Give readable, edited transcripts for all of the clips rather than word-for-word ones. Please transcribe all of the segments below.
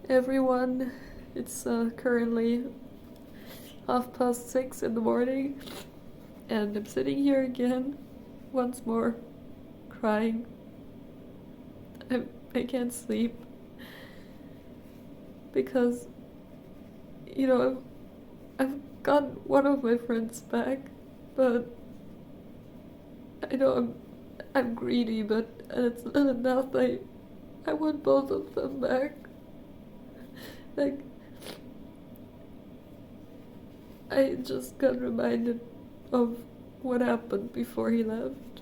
everyone. It's currently 6:30 in the morning, and I'm sitting here again, once more, crying. I can't sleep because, I've got one of my friends back, but I know I'm greedy, but it's not enough. I want both of them back. Like, I just got reminded of what happened before he left.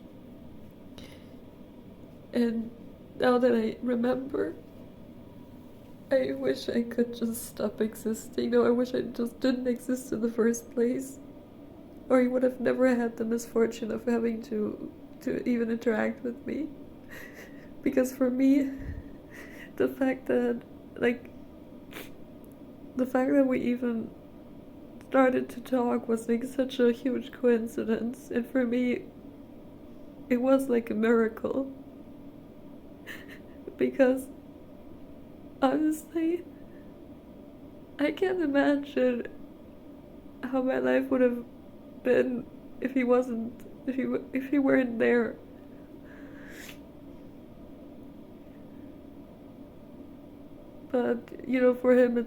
And now that I remember, I wish I could just stop existing. No, I wish I just didn't exist in the first place. Or he would have never had the misfortune of having to even interact with me. Because for me, the fact that, we even started to talk was like such a huge coincidence. And for me, it was like a miracle. Because honestly, I can't imagine how my life would have been if he weren't there. But for him,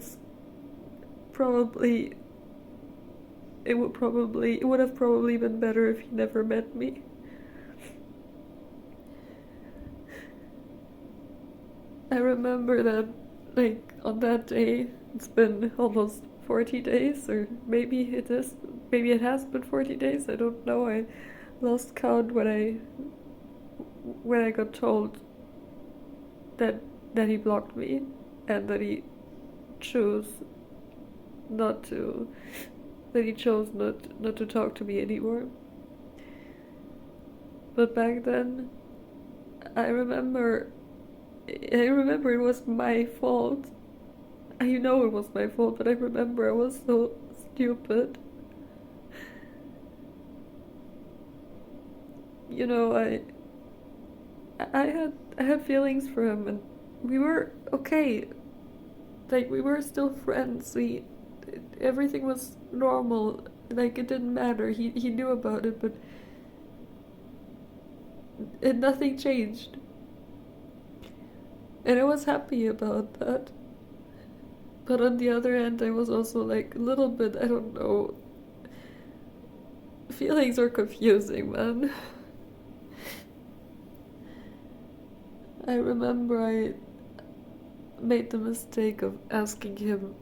it would have probably been better if he never met me. I remember that, on that day, it's been almost 40 days, or maybe it has been 40 days, I don't know. I lost count when I got told that he blocked me, and that he chose not to talk to me anymore. But back then, I remember it was my fault. I know it was my fault, but I remember I was so stupid. I had feelings for him, and we were okay. We were still friends. Everything was normal. It didn't matter. He knew about it, but nothing changed. And I was happy about that. But on the other hand, I was also a little bit, I don't know. Feelings are confusing, man. I remember I made the mistake of asking him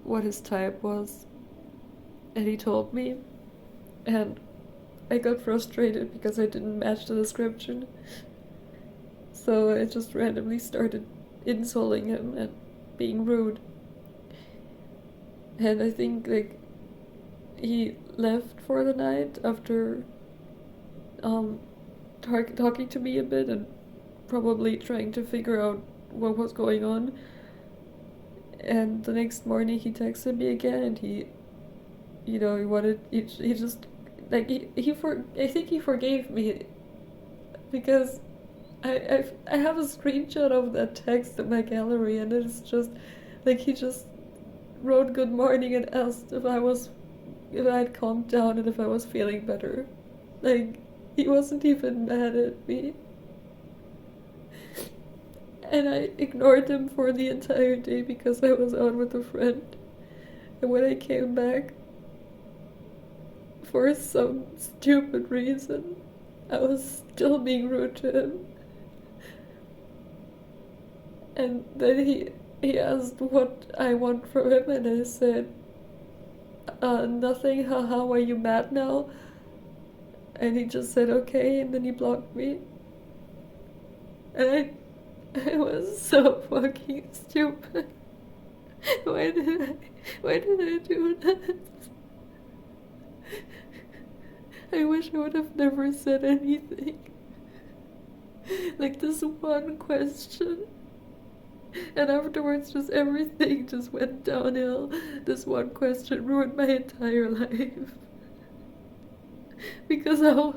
what his type was. And he told me. And I got frustrated because I didn't match the description. So I just randomly started insulting him and being rude. And I think he left for the night after talking to me a bit and probably trying to figure out what was going on. And the next morning he texted me again, and he just I think he forgave me, because I have a screenshot of that text in my gallery, and it's just he just wrote good morning and asked if I had calmed down and if I was feeling better. He wasn't even mad at me. And I ignored him for the entire day because I was out with a friend. And when I came back, for some stupid reason, I was still being rude to him. And then he asked what I want from him, and I said, nothing, haha, are you mad now? And he just said okay, and then he blocked me. And I was so fucking stupid. Why did I do that? I wish I would have never said anything. This one question. And afterwards, just everything just went downhill. This one question ruined my entire life. Because how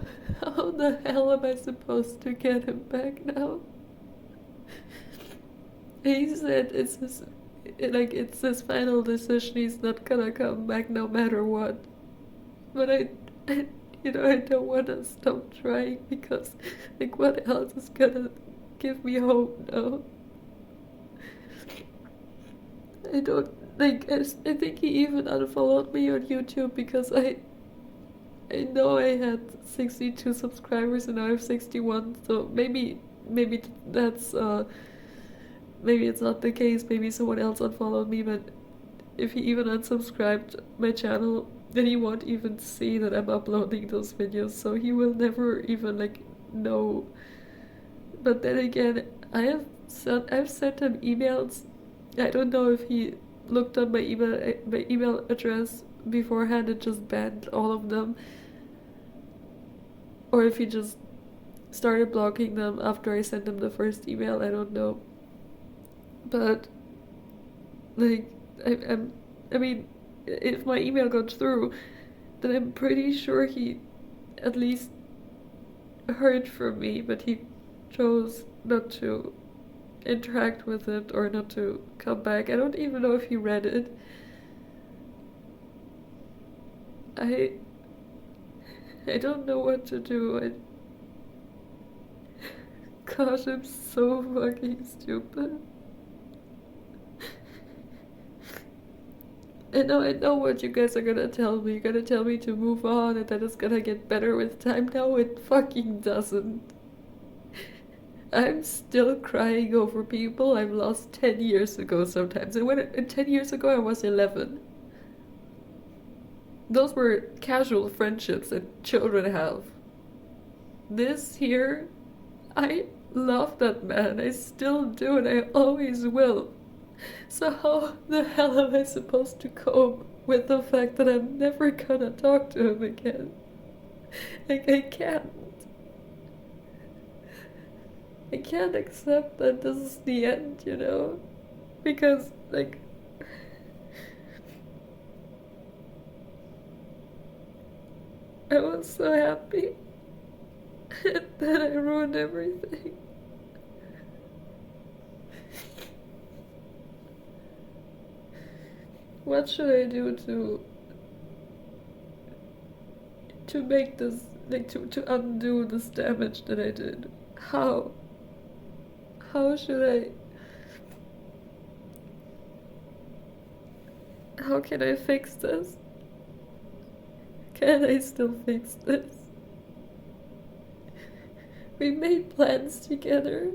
the hell am I supposed to get him back now? He said like it's his final decision. He's not gonna come back no matter what. But I I don't want to stop trying because, like, what else is gonna give me hope now? I don't, like, I think he even unfollowed me on YouTube because I know I had 62 subscribers and now I have 61, so maybe that's, maybe it's not the case, maybe someone else unfollowed me, but if he even unsubscribed my channel, then he won't even see that I'm uploading those videos, so he will never even, like, know. But then again, I've sent him emails. I don't know if he looked up my email address beforehand and just banned all of them, or if he just started blocking them after I sent him the first email. I don't know. But, like, I mean, if my email got through, then I'm pretty sure he at least heard from me, but he chose not to interact with it or not to come back. I don't even know if he read it. I I don't know what to do. Gosh, I'm so fucking stupid. I know what you guys are gonna tell me. You're gonna tell me to move on and that it's gonna get better with time. No, it fucking doesn't. I'm still crying over people I've lost 10 years ago sometimes. And 10 years ago I was 11. Those were casual friendships that children have. This here, I love that man. I still do and I always will. So how the hell am I supposed to cope with the fact that I'm never gonna talk to him again? Like, I can't. I can't accept that this is the end, Because, like, I was so happy that I ruined everything. What should I do to make this, like, to undo this damage that I did? How? How should I? How can I fix this? Can I still fix this? We made plans together.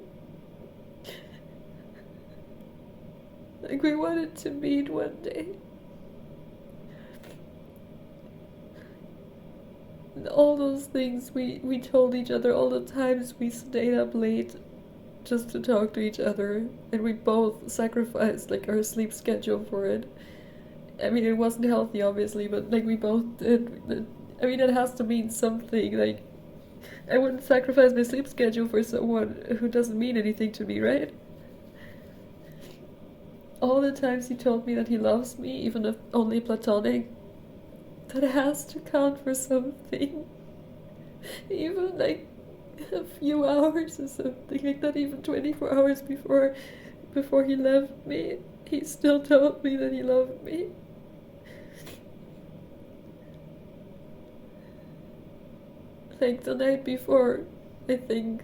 Like, we wanted to meet one day. And all those things we told each other, all the times we stayed up late just to talk to each other, and we both sacrificed, like, our sleep schedule for it. I mean, it wasn't healthy, obviously, but, like, we both did. I mean, it has to mean something. Like, I wouldn't sacrifice my sleep schedule for someone who doesn't mean anything to me, right? All the times he told me that he loves me, even if only platonic, that has to count for something. Even, like, a few hours or something, like, not even 24 hours before he left me, he still told me that he loved me. Like, the night before, I think,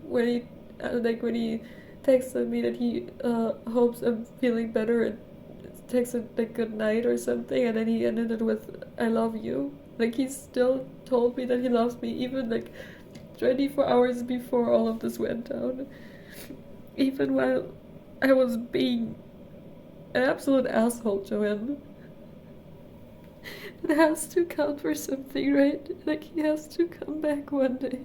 when he texted me that he hopes I'm feeling better, and texted, like, good night or something, and then he ended it with I love you. Like, he still told me that he loves me, even, like, 24 hours before all of this went down. Even while I was being an absolute asshole to him. It has to count for something, right? Like, he has to come back one day.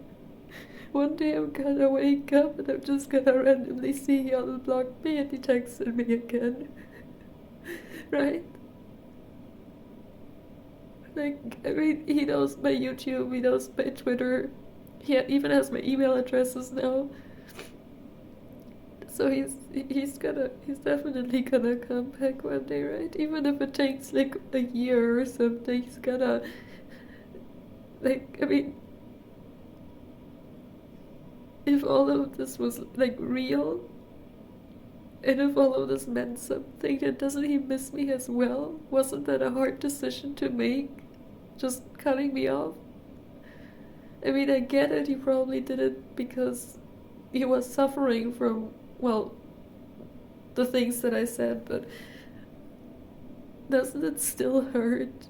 One day I'm gonna wake up and I'm just gonna randomly see he unblocked me and he texted me again. Right? Like, I mean, he knows my YouTube, he knows my Twitter. He even has my email addresses now. So he's definitely gonna come back one day, right? Even if it takes, like, a year or something, he's gonna, like, I mean, if all of this was, like, real, And if all of this meant something, then doesn't he miss me as well? Wasn't that a hard decision to make? Just cutting me off? I mean, I get it, he probably did it because he was suffering from, well, the things that I said, but doesn't it still hurt?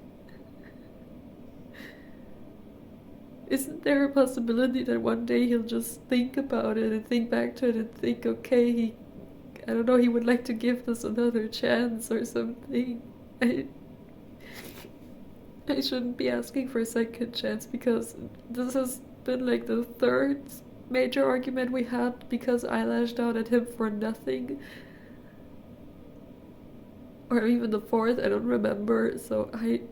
Isn't there a possibility that one day he'll just think about it and think back to it and think, okay, I don't know, he would like to give this another chance or something? I shouldn't be asking for a second chance because this has been like the third major argument we had because I lashed out at him for nothing. Or even the fourth, I don't remember. So I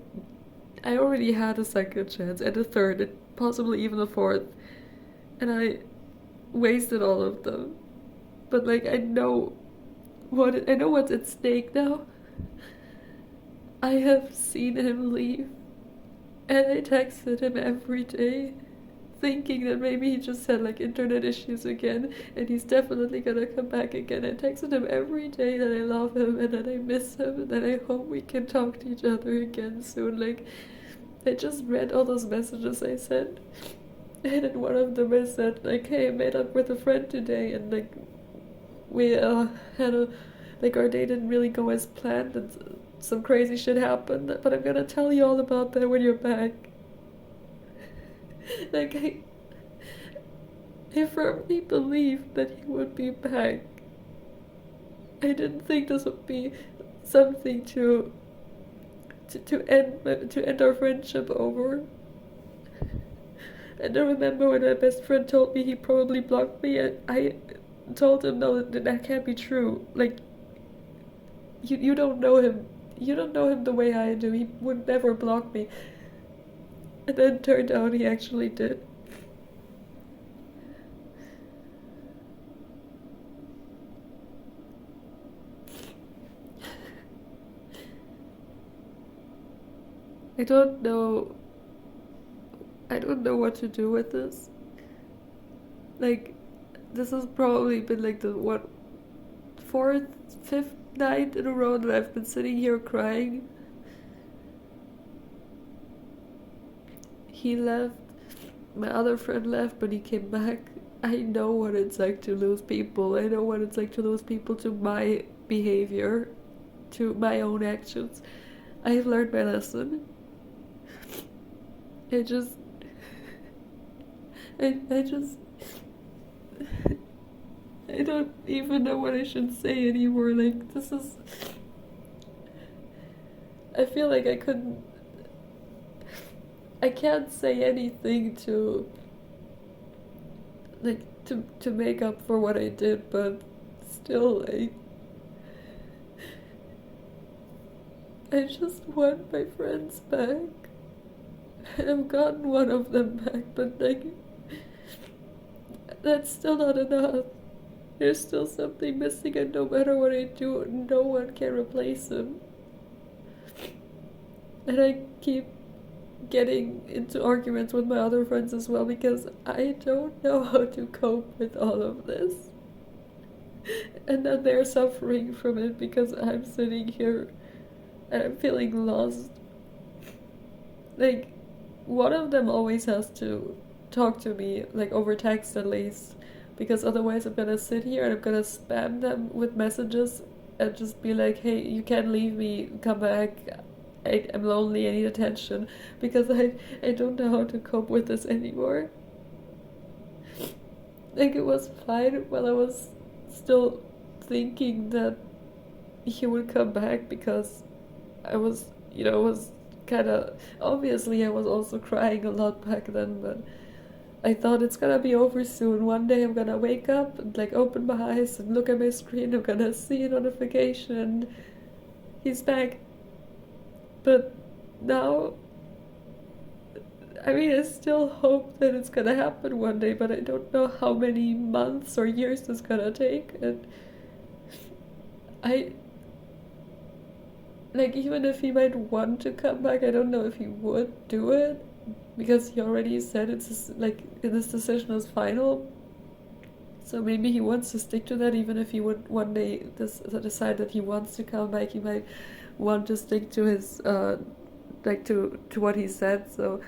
already had a second chance and a third and possibly even a fourth. And I wasted all of them. But like I know what's at stake now. I have seen him leave. And I texted him every day, thinking that maybe he just had like internet issues again, and he's definitely gonna come back again. I texted him every day that I love him and that I miss him and that I hope we can talk to each other again soon. Like, I just read all those messages I sent, and in one of them I said like, hey, I met up with a friend today, and like we had a like our day didn't really go as planned, and some crazy shit happened, but I'm gonna tell you all about that when you're back. Like, I firmly believed that he would be back. I didn't think this would be something to end our friendship over. And I remember when my best friend told me he probably blocked me, and I told him no, that can't be true. Like, you don't know him. You don't know him the way I do. He would never block me. And then it turned out he actually did. I don't know. I don't know what to do with this. Like, this has probably been like the fourth, fifth night in a row that I've been sitting here crying. He left, my other friend left, but he came back. I know what it's like to lose people. I know what it's like to lose people to my behavior, to my own actions. I have learned my lesson. I just I don't even know what I should say anymore. Like, this is, I feel like I can't say anything to like to make up for what I did, but still, I just want my friends back. I've gotten one of them back, but like, that's still not enough. There's still something missing, and no matter what I do, no one can replace him. And I keep getting into arguments with my other friends as well because I don't know how to cope with all of this. And then they're suffering from it because I'm sitting here and I'm feeling lost. Like, one of them always has to talk to me, like over text at least, because otherwise I'm gonna sit here and I'm gonna spam them with messages and just be like, hey, you can't leave me, come back, I'm lonely, I need attention, because I don't know how to cope with this anymore. Like, it was fine while I was still thinking that he would come back because I was, was kind of, obviously I was also crying a lot back then, but I thought it's gonna be over soon. One day I'm gonna wake up and like open my eyes and look at my screen, I'm gonna see a notification and he's back. But now, I mean, I still hope that it's gonna happen one day, but I don't know how many months or years it's gonna take. And like, even if he might want to come back, I don't know if he would do it, because he already said it's like this decision is final. So maybe he wants to stick to that, even if he would one day decide that he wants to come back. He might want to stick to his like to what he said. So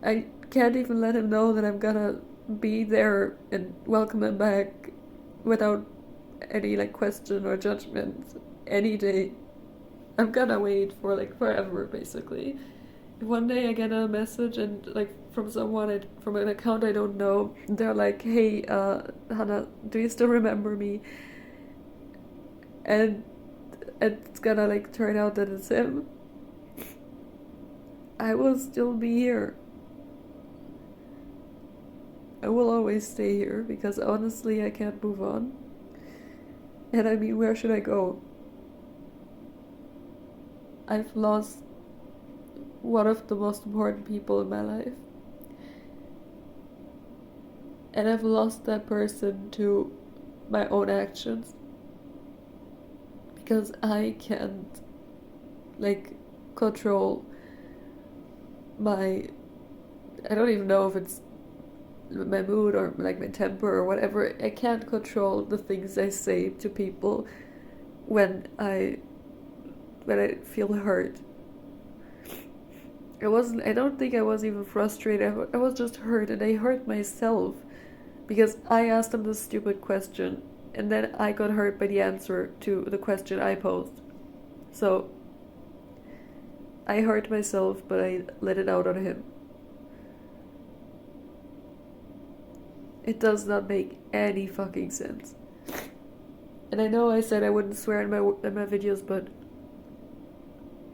I can't even let him know that I'm gonna be there and welcome him back without any like question or judgment any day. I'm gonna wait for like forever, basically. If one day I get a message and like from someone from an account I don't know, they're like, "Hey, Hannah, do you still remember me?" And it's gonna like turn out that it's him. I will still be here. I will always stay here because honestly, I can't move on. And I mean, where should I go? I've lost one of the most important people in my life. And I've lost that person to my own actions. Because I can't, like, control my. I don't even know if it's my mood or like my temper or whatever. I can't control the things I say to people when I feel hurt. I don't think I was even frustrated. I was just hurt, and I hurt myself because I asked them this stupid question, and then I got hurt by the answer to the question I posed. So I hurt myself, but I let it out on him. It does not make any fucking sense. And I know I said I wouldn't swear in my videos, but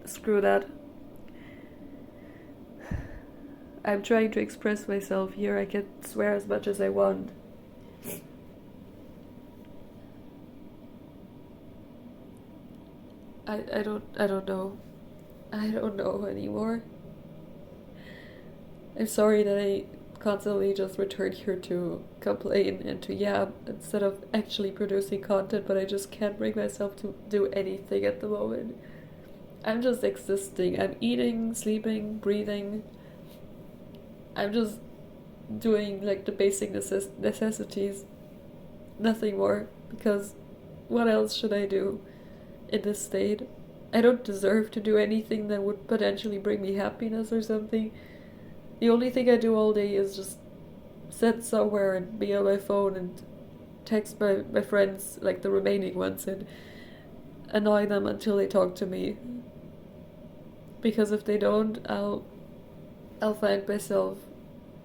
screw that. I'm trying to express myself here. I can swear as much as I want. I don't know. I don't know anymore. I'm sorry that I constantly just return here to complain and to yap instead of actually producing content, but I just can't bring myself to do anything at the moment. I'm just existing. I'm eating, sleeping, breathing. I'm just doing like the basic necessities. Nothing more, because what else should I do in this state? I don't deserve to do anything that would potentially bring me happiness or something. The only thing I do all day is just sit somewhere and be on my phone and text my friends, like the remaining ones, and annoy them until they talk to me. Because if they don't, I'll find myself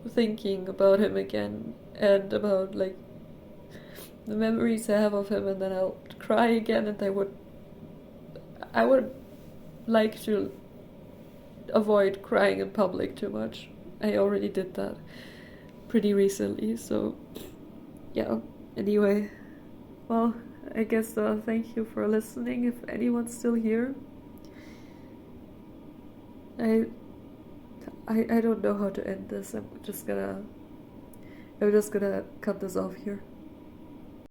thinking about him again and about like the memories I have of him, and then I'll cry again, and I would like to avoid crying in public too much. I already did that pretty recently, so yeah. Anyway, well, I guess thank you for listening if anyone's still here. I don't know how to end this. I'm just gonna cut this off here.